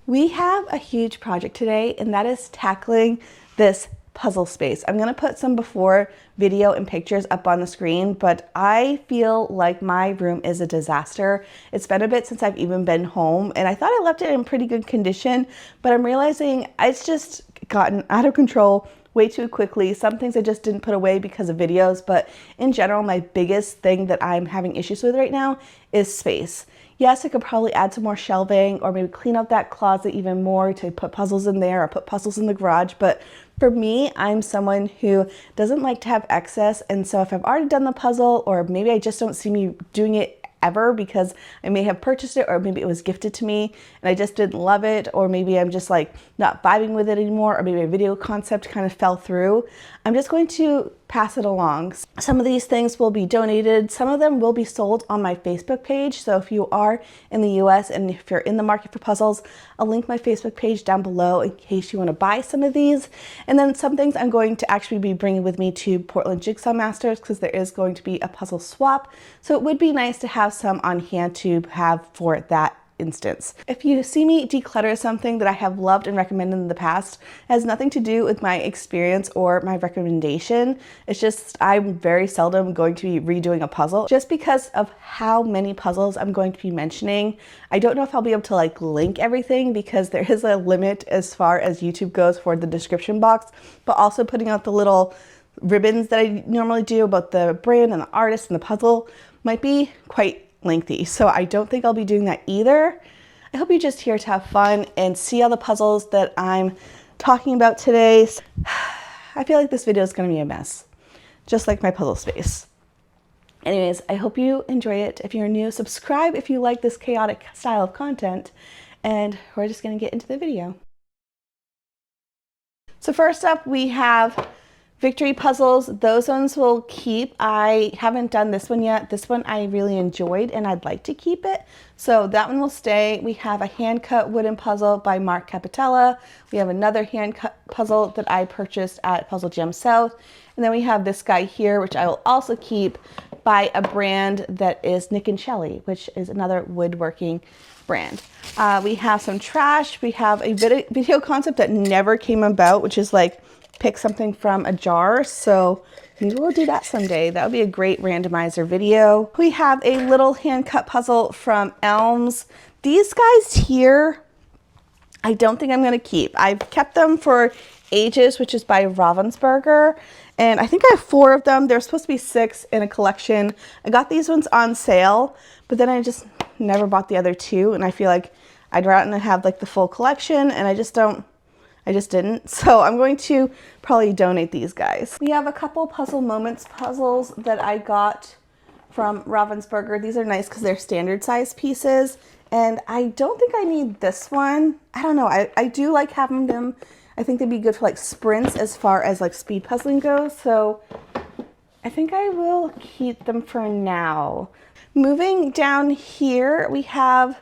We have a huge project today, and that is tackling this puzzle space. I'm going to put some before video and pictures up on the screen, but I feel like my room is a disaster. It's been a bit since I've even been home, and I thought I left it in pretty good condition, but I'm realizing it's just gotten out of control way too quickly. Some things I just didn't put away because of videos, but in general, my biggest thing that I'm having issues with right now is space. Yes, I could probably add some more shelving or maybe clean up that closet even more to put puzzles in there or put puzzles in the garage. But for me, I'm someone who doesn't like to have excess. And so if I've already done the puzzle, or maybe I just don't see me doing it ever because I may have purchased it, or maybe it was gifted to me and I just didn't love it, or maybe I'm just like not vibing with it anymore, or maybe a video concept kind of fell through, I'm just going to pass it along. Some of these things will be donated. Some of them will be sold on my Facebook page. So if you are in the US and if you're in the market for puzzles, I'll link my Facebook page down below in case you want to buy some of these. And then some things I'm going to actually be bringing with me to Portland Jigsaw Masters because there is going to be a puzzle swap. So it would be nice to have some on hand to have for that instance. If you see me declutter something that I have loved and recommended in the past, it has nothing to do with my experience or my recommendation. It's just I'm very seldom going to be redoing a puzzle just because of how many puzzles I'm going to be mentioning. I don't know if I'll be able to like link everything because there is a limit as far as YouTube goes for the description box, but also putting out the little ribbons that I normally do about the brand and the artist and the puzzle might be quite lengthy, so I don't think I'll be doing that either. I hope you're just here to have fun and see all the puzzles that I'm talking about today. I feel like this video is going to be a mess, just like my puzzle space. Anyways, I hope you enjoy it. If you're new, subscribe if you like this chaotic style of content, and we're just going to get into the video. So first up, we have victory puzzles. Those ones will keep. I haven't done this one yet. This one I really enjoyed and I'd like to keep it. So that one will stay. We have a hand cut wooden puzzle by Mark Capitella. We have another hand cut puzzle that I purchased at Puzzle Jam South. And then we have this guy here, which I will also keep, by a brand that is Nick and Shelly, which is another woodworking brand. We have some trash. We have a video concept that never came about, which is like pick something from a jar, so maybe we'll do that someday. That would be a great randomizer video. We have a little hand cut puzzle from Elms. These guys here, I don't think I'm going to keep. I've kept them for ages, which is by Ravensburger, and I think I have 4 of them. There's supposed to be 6 in a collection. I got these ones on sale, but then I just never bought the other 2, and I feel like I'd rather have like the full collection, and I just didn't. So I'm going to probably donate these guys. We have a couple Puzzle Moments puzzles that I got from Ravensburger. These are nice because they're standard size pieces. And I don't think I need this one. I don't know. I do like having them. I think they'd be good for like sprints as far as like speed puzzling goes. So I think I will keep them for now. Moving down here, we have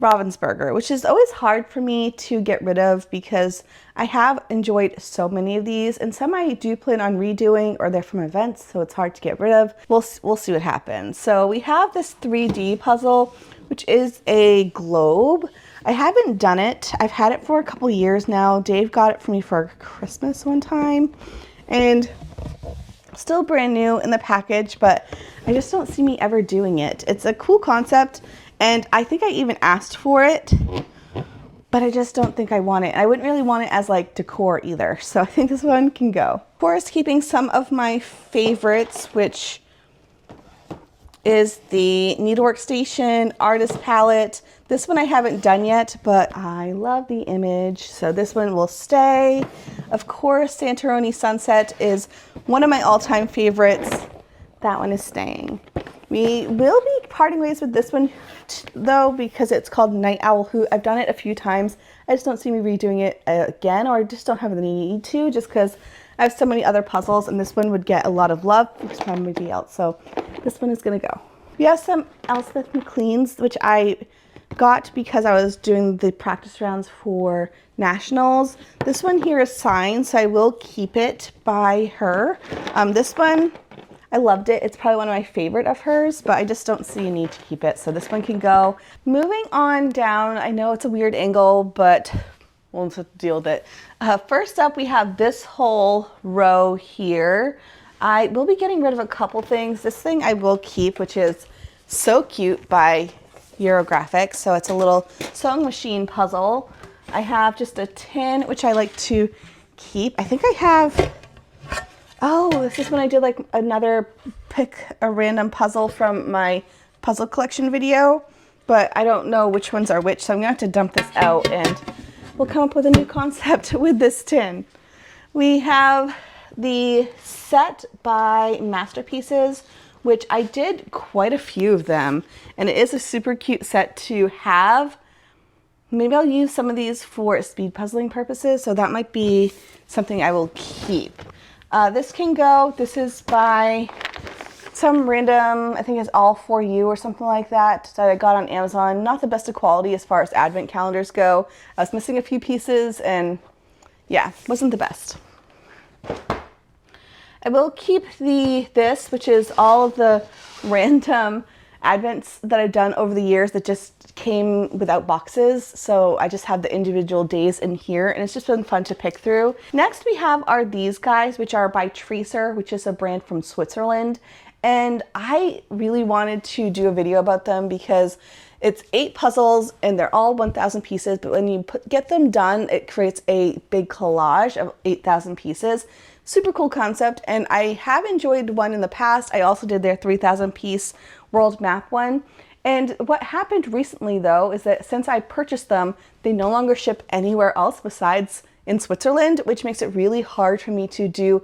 Ravensburger, which is always hard for me to get rid of because I have enjoyed so many of these, and some I do plan on redoing or they're from events, so it's hard to get rid of. We'll see what happens. So we have this 3D puzzle, which is a globe. I haven't done it. I've had it for a couple years now. Dave got it for me for Christmas one time, and still brand new in the package, but I just don't see me ever doing it. It's a cool concept, and I think I even asked for it, but I just don't think I want it. I wouldn't really want it as like decor either, so I think this one can go. Of course, keeping some of my favorites, which is the Needlework Station Artist Palette. This one I haven't done yet, but I love the image, so this one will stay. Of course, Santorini Sunset is one of my all-time favorites. That one is staying. We will be parting ways with this one though, because it's called Night Owl Hoot. I've done it a few times. I just don't see me redoing it again, or I just don't have the need to, just because I have so many other puzzles and this one would get a lot of love from somebody else. So this one is gonna go. We have some Elspeth McLean's, which I got because I was doing the practice rounds for nationals. This one here is signed, so I will keep it by her. This one I loved it. It's probably one of my favorite of hers, but I just don't see a need to keep it. So this one can go. Moving on down, I know it's a weird angle, but we'll just have to deal with it. First up, we have this whole row here. I will be getting rid of a couple things. This thing I will keep, which is So Cute by Eurographics. So it's a little sewing machine puzzle. I have just a tin, which I like to keep. I think I have, oh, this is when I did like another pick a random puzzle from my puzzle collection video, but I don't know which ones are which. So I'm gonna have to dump this out and we'll come up with a new concept with this tin. We have the set by Masterpieces, which I did quite a few of them, and it is a super cute set to have. Maybe I'll use some of these for speed puzzling purposes, so that might be something I will keep. This can go. This is by some random, I think it's All For You or something like that I got on Amazon. Not the best of quality as far as advent calendars go. I was missing a few pieces and yeah, wasn't the best. I will keep this, which is all of the random advents that I've done over the years that just came without boxes. So I just have the individual days in here and it's just been fun to pick through. Next we have are these guys, which are by Tracer, which is a brand from Switzerland. And I really wanted to do a video about them because it's 8 puzzles and they're all 1,000 pieces, but when you get them done, it creates a big collage of 8,000 pieces. Super cool concept, and I have enjoyed one in the past. I also did their 3,000 piece world map one. And what happened recently though is that since I purchased them, they no longer ship anywhere else besides in Switzerland, which makes it really hard for me to do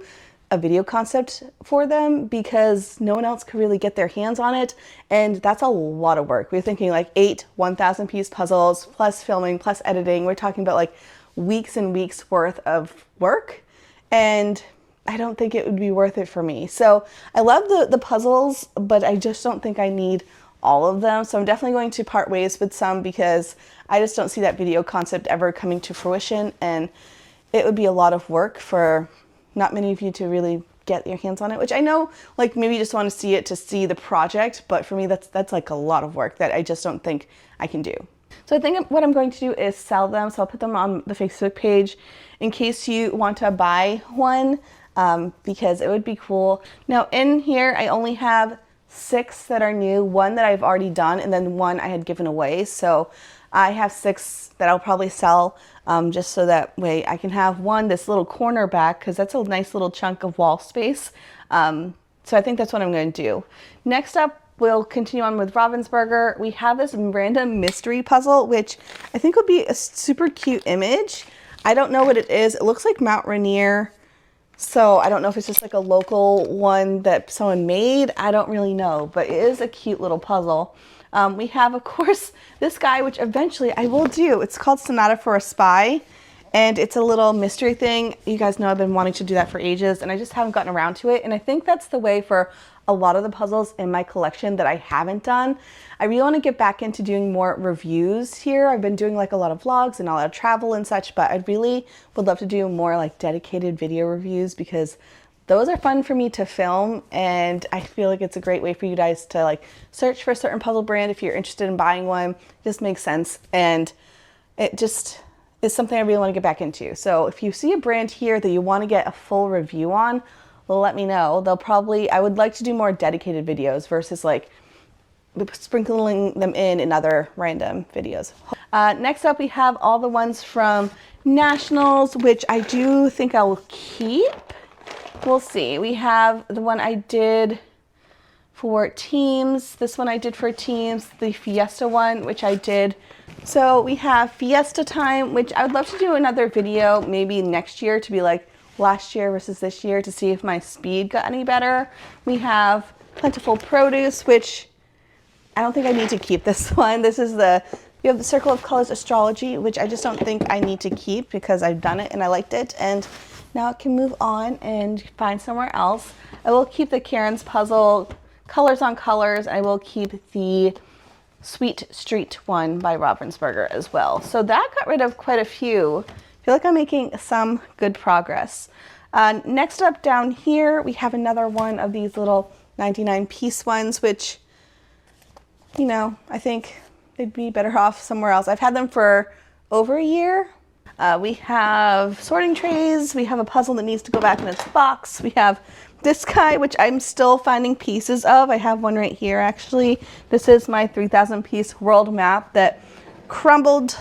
a video concept for them because no one else could really get their hands on it, and that's a lot of work. We're thinking like 8 1,000 piece puzzles plus filming plus editing. We're talking about like weeks and weeks worth of work, and I don't think it would be worth it for me. So I love the puzzles, but I just don't think I need all of them. So I'm definitely going to part ways with some because I just don't see that video concept ever coming to fruition, and it would be a lot of work for not many of you to really get your hands on it, which I know like maybe you just want to see it to see the project, but for me that's like a lot of work that I just don't think I can do. So I think what I'm going to do is sell them. So I'll put them on the Facebook page in case you want to buy one, because it would be cool. Now in here I only have 6 that are new, 1 that I've already done, and then 1 I had given away. So I have 6 that I'll probably sell, just so that way I can have this little corner back, because that's a nice little chunk of wall space. So I think that's what I'm going to do. Next up, we'll continue on with Ravensburger. We have this random mystery puzzle, which I think would be a super cute image. I don't know what it is. It looks like Mount Rainier. So I don't know if it's just like a local one that someone made. I don't really know, but it is a cute little puzzle. We have, of course, this guy, which eventually I will do. It's called Sonata for a Spy, and it's a little mystery thing. You guys know I've been wanting to do that for ages, and I just haven't gotten around to it. And I think that's the way for a lot of the puzzles in my collection that I haven't done. I really want to get back into doing more reviews here. I've been doing like a lot of vlogs and a lot of travel and such, but I really would love to do more like dedicated video reviews because those are fun for me to film, and I feel like it's a great way for you guys to like search for a certain puzzle brand if you're interested in buying one. It just makes sense, and it just is something I really want to get back into. So if you see a brand here that you want to get a full review on, well, let me know. I would like to do more dedicated videos versus like sprinkling them in other random videos. Next up, we have all the ones from Nationals, which I do think I will keep. We'll see. We have the one I did for teams. This one I did for teams. The Fiesta one, which I did. So we have Fiesta time, which I would love to do another video maybe next year to be like last year versus this year to see if my speed got any better. We have Plentiful Produce, which I don't think I need to keep this one. This is you have the Circle of Colors Astrology, which I just don't think I need to keep because I've done it and I liked it. And now it can move on and find somewhere else. I will keep the Karen's Puzzle Colors on Colors. I will keep the Sweet Street one by Ravensburger as well. So that got rid of quite a few. I feel like I'm making some good progress. Next up down here, we have another one of these little 99-piece ones, which, you know, I think they'd be better off somewhere else. I've had them for over a year. We have sorting trays. We have a puzzle that needs to go back in its box. We have this guy, which I'm still finding pieces of. I have one right here, actually. This is my 3,000-piece world map that crumbled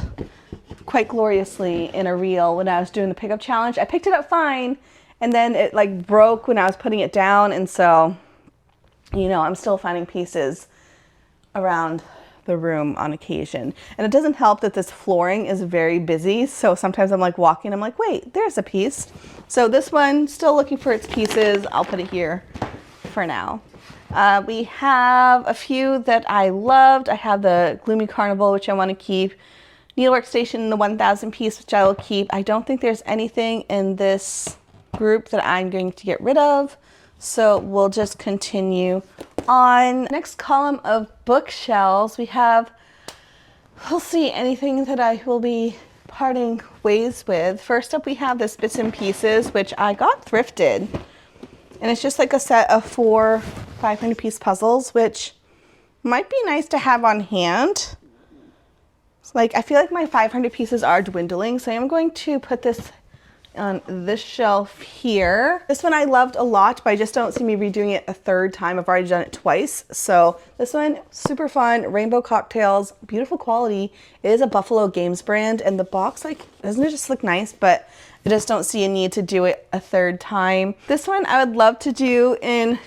quite gloriously in a reel when I was doing the pickup challenge. I picked it up fine, and then it like broke when I was putting it down, and so, you know, I'm still finding pieces around the room on occasion. And it doesn't help that this flooring is very busy, so sometimes I'm like walking, I'm like, wait, there's a piece. So this one, still looking for its pieces. I'll put it here for now. We have a few that I loved. I have the Gloomy Carnival, which I want to keep. Needlework Station, the 1,000 piece, which I will keep. I don't think there's anything in this group that I'm going to get rid of, so we'll just continue on. Next column of bookshelves, we have, we'll see, anything that I will be parting ways with. First up, we have this Bits and Pieces, which I got thrifted. And it's just like a set of 4 500-piece puzzles, which might be nice to have on hand. Like, I feel like my 500 pieces are dwindling, so I'm going to put this on this shelf here. This one I loved a lot, but I just don't see me redoing it a third time. I've already done it twice. So this one, super fun, rainbow cocktails, beautiful quality. It is a Buffalo Games brand, and the box, like, doesn't it just look nice? But I just don't see a need to do it a third time. This one I would love to do in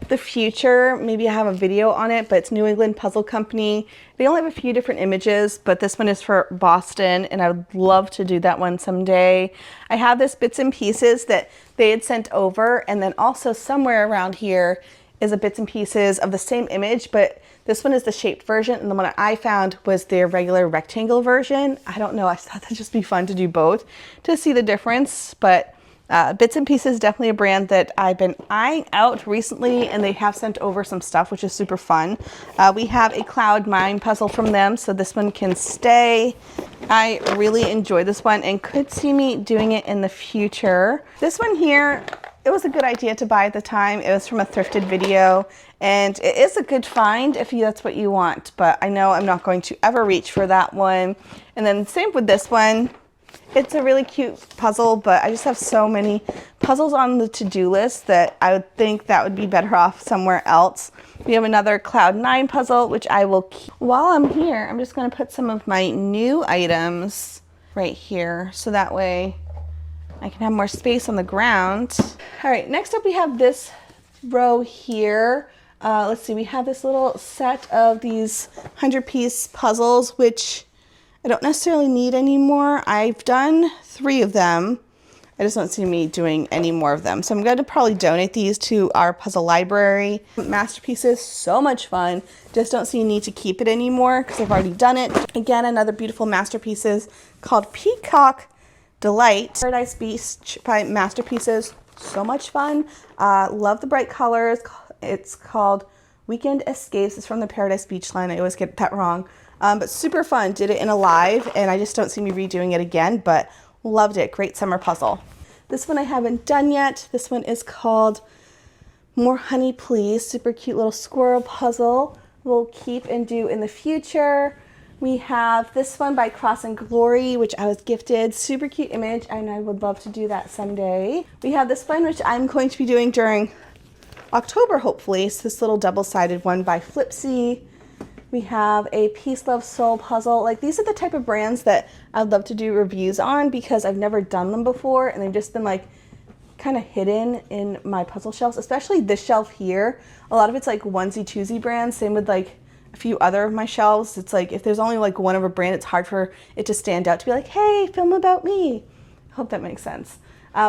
the future. Maybe I have a video on it, but it's New England Puzzle Company. They only have a few different images, but this one is for Boston, and I would love to do that one someday. I have this Bits and Pieces that they had sent over, and then also somewhere around here is a Bits and Pieces of the same image, but this one is the shaped version, and the one that I found was their regular rectangle version. I don't know, I thought that'd just be fun to do both to see the difference, but Bits and Pieces is definitely a brand that I've been eyeing out recently, and they have sent over some stuff, which is super fun. We have a Cloud Mine puzzle from them, so this one can stay. I really enjoy this one and could see me doing it in the future. This one here, it was a good idea to buy at the time. It was from a thrifted video, and it is a good find if that's what you want, but I know I'm not going to ever reach for that one. And then same with this one. It's a really cute puzzle, but I just have so many puzzles on the to-do list that I would think that would be better off somewhere else. We have another Cloud 9 puzzle, which I will keep. While I'm here, I'm just going to put some of my new items right here, so that way I can have more space on the ground. All right, next up we have this row here. Let's see, we have this little set of these 100-piece puzzles, which I don't necessarily need anymore. I've done 3 of them. I just don't see me doing any more of them. So I'm going to probably donate these to our puzzle library. Masterpieces, so much fun. Just don't see a need to keep it anymore because I've already done it. Again, another beautiful Masterpieces called Peacock Delight. Paradise Beach by Masterpieces, so much fun. Love the bright colors. It's called Weekend Escapes. It's from the Paradise Beach line. I always get that wrong. But super fun. Did it in a live, and I just don't see me redoing it again, but loved it. Great summer puzzle. This one I haven't done yet. This one is called More Honey Please. Super cute little squirrel puzzle. We'll keep and do in the future. We have this one by Cross and Glory, which I was gifted. Super cute image, and I would love to do that someday. We have this one, which I'm going to be doing during October, hopefully. It's this little double-sided one by Flipsy. We have a Peace, Love, Soul puzzle. Like, these are the type of brands that I'd love to do reviews on because I've never done them before, and they've just been like kind of hidden in my puzzle shelves, especially this shelf here. A lot of it's like onesie twosie brands. Same with like a few other of my shelves. It's like if there's only like one of a brand, it's hard for it to stand out to be like, hey, film about me. I hope that makes sense.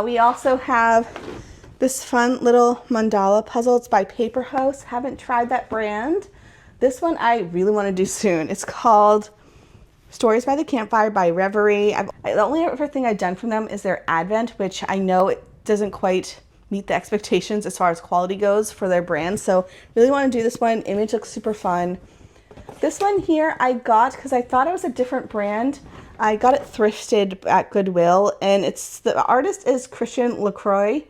We also have this fun little mandala puzzle. It's by Paper House. Haven't tried that brand. This one I really want to do soon. It's called Stories by the Campfire by Reverie. The only other thing I've done from them is their Advent, which I know it doesn't quite meet the expectations as far as quality goes for their brand. So really want to do this one. Image looks super fun. This one here I got because I thought it was a different brand. I got it thrifted at Goodwill, and the artist is Christian LaCroix,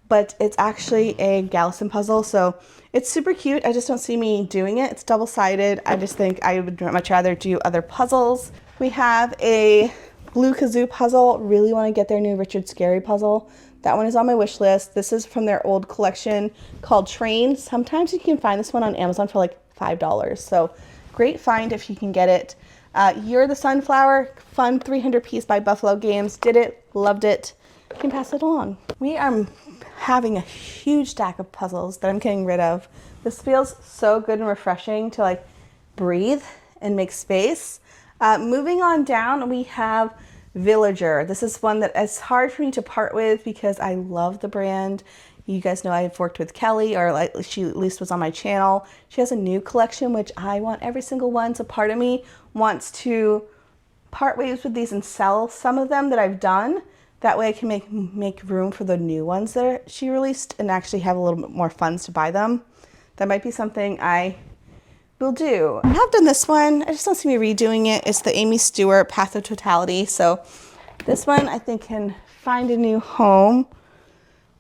but it's actually a Galison puzzle. So it's super cute. I just don't see me doing it. It's double-sided. I just think I would much rather do other puzzles. We have a Blue Kazoo puzzle. Really want to get their new Richard Scarry puzzle. That one is on my wish list. This is from their old collection called Train. Sometimes you can find this one on Amazon for like $5. So great find if you can get it. You're the Sunflower, fun 300 piece by Buffalo Games. Did it, loved it. You can pass it along. We are having a huge stack of puzzles that I'm getting rid of. This feels so good and refreshing to like breathe and make space. Moving on down, we have Villager. This is one that is hard for me to part with because I love the brand. You guys know I've worked with Kelly, or like she at least was on my channel. She has a new collection, which I want every single one. So part of me wants to part ways with these and sell some of them that I've done. That way I can make room for the new ones that she released and actually have a little bit more funds to buy them. That might be something I will do. I have done this one. I just don't see me redoing it. It's the Amy Stewart Path of Totality. So this one I think can find a new home.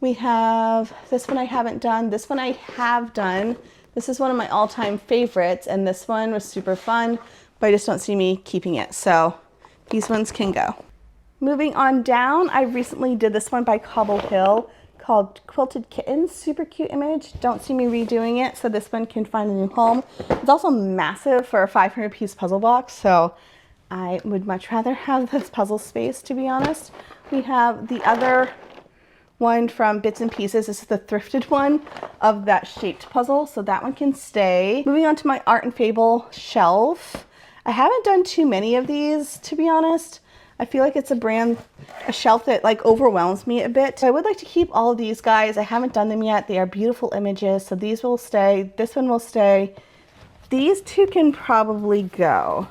We have this one I haven't done. This one I have done. This is one of my all-time favorites, and this one was super fun, but I just don't see me keeping it. So these ones can go. Moving on down, I recently did this one by Cobble Hill called Quilted Kittens. Super cute image. Don't see me redoing it, so this one can find a new home. It's also massive for a 500 piece puzzle box, so I would much rather have this puzzle space, to be honest. We have the other one from Bits and Pieces. This is the thrifted one of that shaped puzzle, so that one can stay. Moving on to my Art and Fable shelf. I haven't done too many of these, to be honest. I feel like it's a shelf that like overwhelms me a bit. So I would like to keep all of these guys. I haven't done them yet. They are beautiful images, so these will stay. This one will stay. These two can probably go.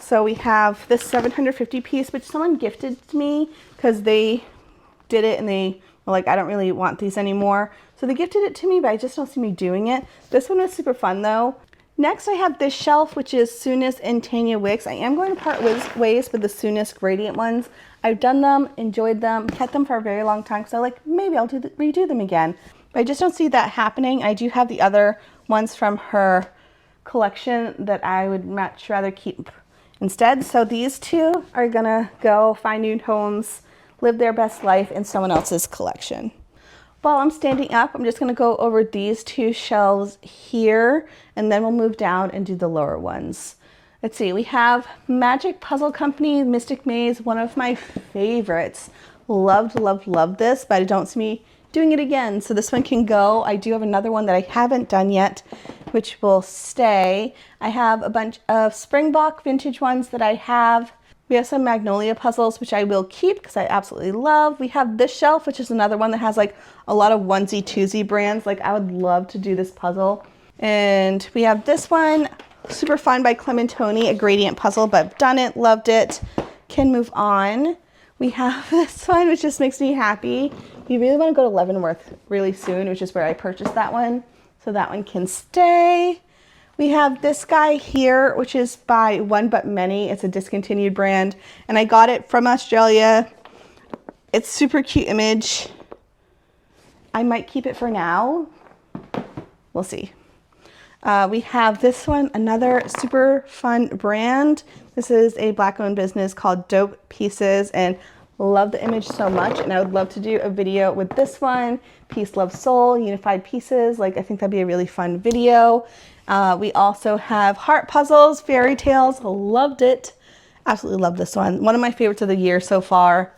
So we have this 750 piece, which someone gifted to me because they did it and they were like, I don't really want these anymore. So they gifted it to me, but I just don't see me doing it. This one was super fun though. Next, I have this shelf, which is Soonest and Tanya Wicks. I am going to part ways with the Soonest gradient ones. I've done them, enjoyed them, kept them for a very long time, so like maybe I'll redo them again. But I just don't see that happening. I do have the other ones from her collection that I would much rather keep instead. So these two are gonna go find new homes, live their best life in someone else's collection. While I'm standing up, I'm just going to go over these two shelves here, and then we'll move down and do the lower ones. Let's see, we have Magic Puzzle Company, Mystic Maze, one of my favorites. Loved, loved, loved this, but I don't see me doing it again, so this one can go. I do have another one that I haven't done yet, which will stay. I have a bunch of Springbok vintage ones that I have. We have some Magnolia puzzles, which I will keep because I absolutely love. We have this shelf, which is another one that has like a lot of onesie twosie brands. Like I would love to do this puzzle. And we have this one, super fun by Clementoni, a gradient puzzle, but I've done it, loved it. Can move on. We have this one, which just makes me happy. We really want to go to Leavenworth really soon, which is where I purchased that one. So that one can stay. We have this guy here, which is by One But Many. It's a discontinued brand, and I got it from Australia. It's super cute image. I might keep it for now. We'll see. We have this one, another super fun brand. This is a Black-owned business called Dope Pieces, and love the image so much, and I would love to do a video with this one. Peace, Love, Soul, Unified Pieces. Like, I think that'd be a really fun video. We also have Heart Puzzles, Fairy Tales. Loved it. Absolutely love this one. One of my favorites of the year so far.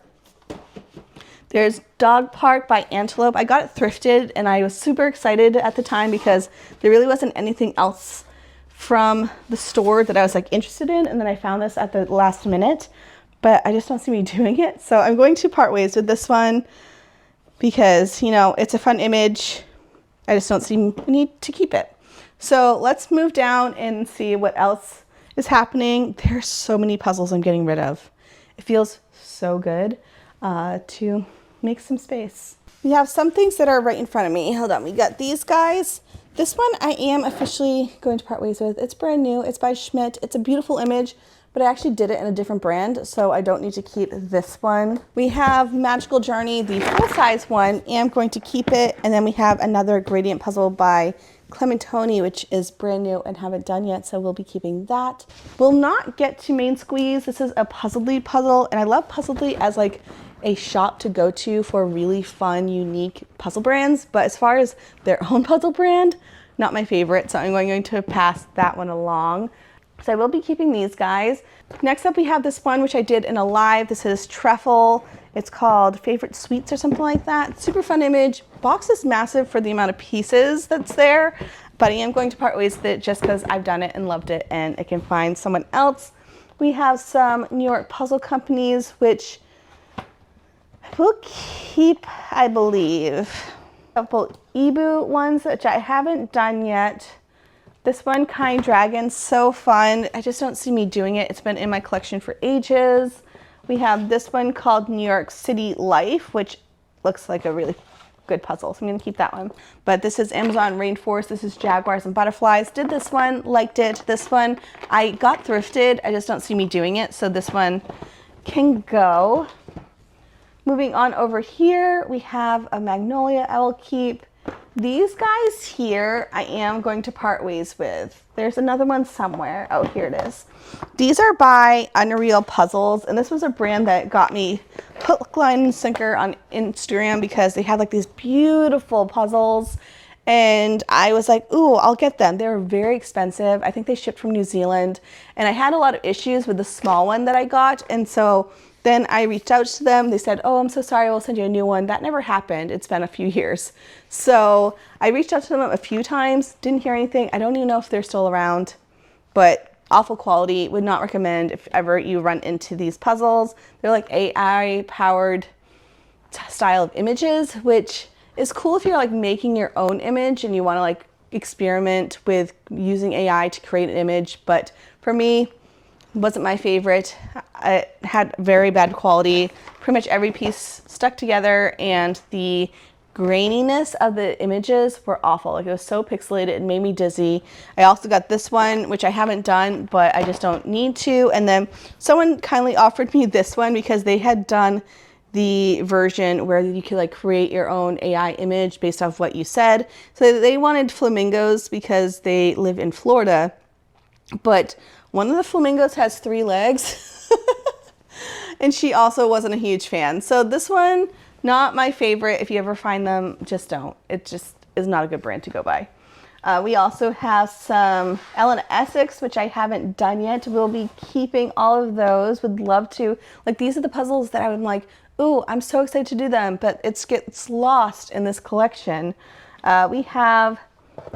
There's Dog Park by Antelope. I got it thrifted, and I was super excited at the time because there really wasn't anything else from the store that I was like interested in, and then I found this at the last minute, but I just don't see me doing it. So I'm going to part ways with this one because, you know, it's a fun image. I just don't see me need to keep it. So let's move down and see what else is happening. There's so many puzzles I'm getting rid of. It feels so good to make some space. We have some things that are right in front of me. Hold on, we got these guys. This one I am officially going to part ways with. It's brand new. It's by Schmidt. It's a beautiful image, but I actually did it in a different brand, so I don't need to keep this one. We have Magical Journey, the full-size one, and I'm going to keep it. And then we have another gradient puzzle by Clementoni, which is brand new and haven't done yet, so we'll be keeping that. We'll not get to Main Squeeze. This is a Puzzledly puzzle, and I love Puzzledly as like a shop to go to for really fun, unique puzzle brands, but as far as their own puzzle brand, not my favorite, so I'm going to pass that one along. So I will be keeping these guys. Next up we have this one, which I did in a live. This is Truffle. It's called Favorite Sweets or something like that. Super fun image. Box is massive for the amount of pieces that's there, but I am going to part ways with it just because I've done it and loved it and I can find someone else. We have some New York puzzle companies, which we'll keep, I believe. A couple Ibu ones, which I haven't done yet. This one, Kind Dragon, so fun. I just don't see me doing it. It's been in my collection for ages. We have this one called New York City Life, which looks like a really good puzzle, so I'm gonna keep that one. But this is Amazon Rainforest. This is Jaguars and Butterflies. Did this one, liked it. This one, I got thrifted. I just don't see me doing it, so this one can go. Moving on over here, we have a Magnolia I will keep. These guys here, I am going to part ways with. There's another one somewhere. Oh, here it is. These are by Unreal Puzzles, and this was a brand that got me hook, line, and sinker on Instagram because they had like these beautiful puzzles, and I was like, ooh, I'll get them. They're very expensive. I think they shipped from New Zealand, and I had a lot of issues with the small one that I got, and so then I reached out to them. They said, oh, I'm so sorry, we'll send you a new one. That never happened. It's been a few years. So I reached out to them a few times, didn't hear anything. I don't even know if they're still around, but awful quality. Would not recommend if ever you run into these puzzles. They're like AI powered style of images, which is cool if you're like making your own image and you want to like experiment with using AI to create an image. But for me, wasn't my favorite. It had very bad quality. Pretty much every piece stuck together, and the graininess of the images were awful. Like, it was so pixelated, it made me dizzy. I also got this one, which I haven't done, but I just don't need to. And then someone kindly offered me this one because they had done the version where you could like create your own AI image based off what you said. So they wanted flamingos because they live in Florida, but one of the flamingos has 3 legs, and she also wasn't a huge fan. So this one, not my favorite. If you ever find them, just don't. It just is not a good brand to go by. We also have some Ellen Essex, which I haven't done yet. We'll be keeping all of those. Would love to. Like, these are the puzzles that I'm like, ooh, I'm so excited to do them, but it gets lost in this collection. We have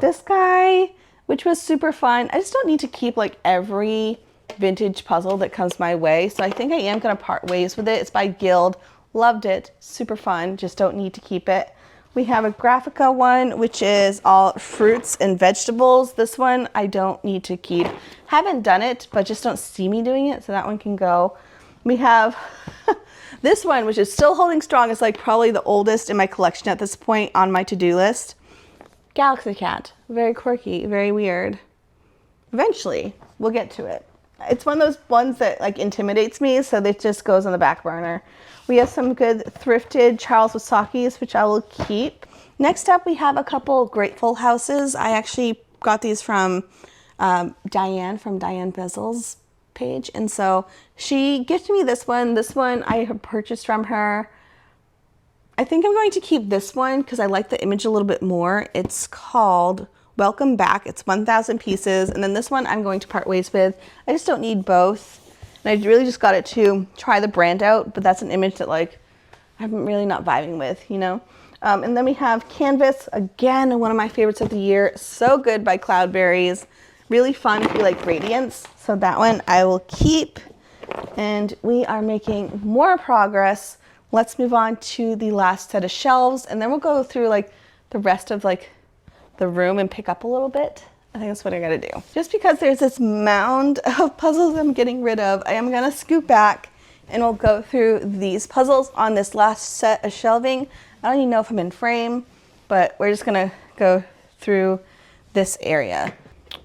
this guy, which was super fun. I just don't need to keep like every vintage puzzle that comes my way. So I think I am gonna part ways with it. It's by Guild. Loved it, super fun, just don't need to keep it. We have a Graphica one, which is all fruits and vegetables. This one I don't need to keep. Haven't done it, but just don't see me doing it, so that one can go. We have this one, which is still holding strong. It's like probably the oldest in my collection at this point on my to-do list. Galaxy Cat, very quirky, very weird. Eventually, we'll get to it. It's one of those ones that like intimidates me, so it just goes on the back burner. We have some good thrifted Charles Wasakis, which I will keep. Next up, we have a couple Grateful Houses. I actually got these from Diane from Diane Bezel's page, and so she gifted me this one. This one I have purchased from her. I think I'm going to keep this one because I like the image a little bit more. It's called Welcome Back. It's 1,000 pieces. And then this one I'm going to part ways with. I just don't need both. And I really just got it to try the brand out, but that's an image that like I'm really not vibing with, you know? And then we have Canvas, again, one of my favorites of the year. So good by Cloudberries. Really fun if you like gradients. So that one I will keep. And we are making more progress. Let's move on to the last set of shelves, and then we'll go through like the rest of like the room and pick up a little bit. I think that's what I gotta do. Just because there's this mound of puzzles I'm getting rid of, I am gonna scoot back and we'll go through these puzzles on this last set of shelving. I don't even know if I'm in frame, but we're just gonna go through this area.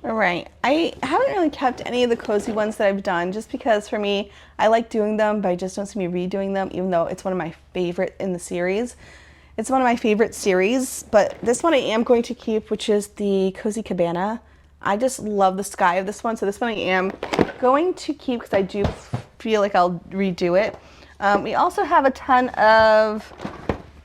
All right, I haven't really kept any of the cozy ones that I've done just because for me, I like doing them, but I just don't see me redoing them, even though it's one of my favorite in the series. It's one of my favorite series, but this one I am going to keep, which is the Cozy Cabana. I just love the sky of this one, so this one I am going to keep because I do feel like I'll redo it. We also have a ton of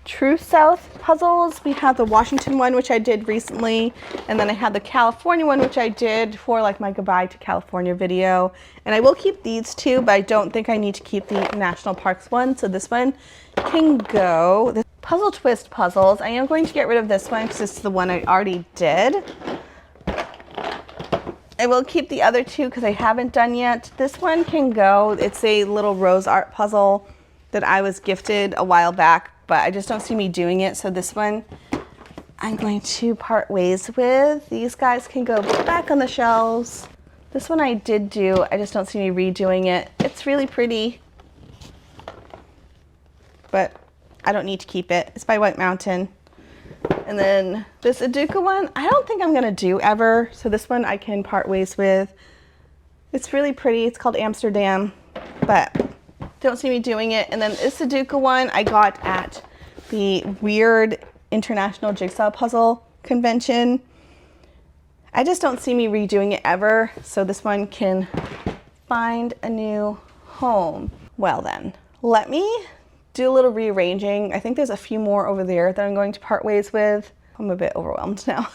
True South puzzles. We have the Washington one, which I did recently, and then I had the California one, which I did for like my Goodbye to California video. And I will keep these two, but I don't think I need to keep the National Parks one, so this one can go. The Puzzle Twist puzzles, I am going to get rid of this one because it's the one I already did. I will keep the other two because I haven't done yet. This one can go. It's a little rose art puzzle that I was gifted a while back, but I just don't see me doing it. So this one I'm going to part ways with. These guys can go back on the shelves. This one I did do. I just don't see me redoing it. It's really pretty, but I don't need to keep it. It's by White Mountain. And then this Aduka one, I don't think I'm gonna do ever. So this one I can part ways with. It's really pretty. It's called Amsterdam, but don't see me doing it. And then this Aduka one I got at the Weird International Jigsaw Puzzle Convention. I just don't see me redoing it ever. So this one can find a new home. Well then, let me do a little rearranging. I think there's a few more over there that I'm going to part ways with. I'm a bit overwhelmed now.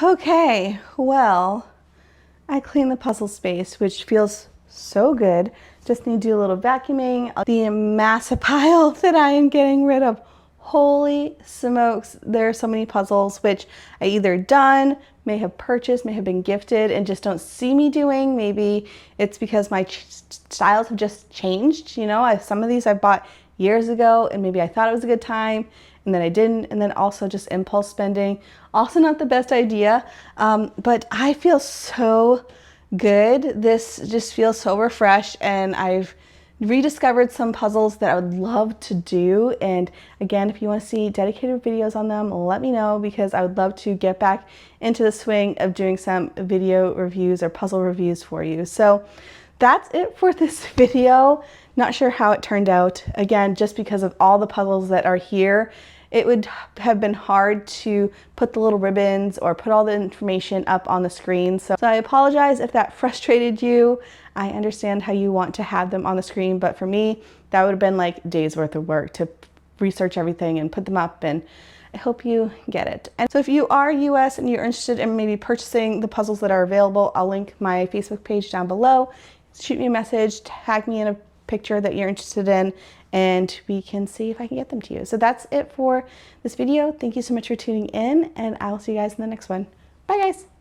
Okay, well, I cleaned the puzzle space, which feels so good. Just need to do a little vacuuming. The massive pile that I am getting rid of. Holy smokes, there are so many puzzles which I either done, may have purchased, may have been gifted, and just don't see me doing. Maybe it's because my styles have just changed. You know, some of these I bought years ago and maybe I thought it was a good time and then I didn't, and then also just impulse spending. Also not the best idea, but I feel so good. This just feels so refreshed, and I've rediscovered some puzzles that I would love to do. And again, if you want to see dedicated videos on them, let me know, because I would love to get back into the swing of doing some video reviews or puzzle reviews for you. So that's it for this video. Not sure how it turned out. Again, just because of all the puzzles that are here, it would have been hard to put the little ribbons or put all the information up on the screen. So I apologize if that frustrated you. I understand how you want to have them on the screen, but for me, that would have been like days worth of work to research everything and put them up, and I hope you get it. And so if you are US and you're interested in maybe purchasing the puzzles that are available, I'll link my Facebook page down below. Shoot me a message, tag me in a picture that you're interested in, and we can see if I can get them to you. So that's it for this video. Thank you so much for tuning in, and I'll see you guys in the next one. Bye guys.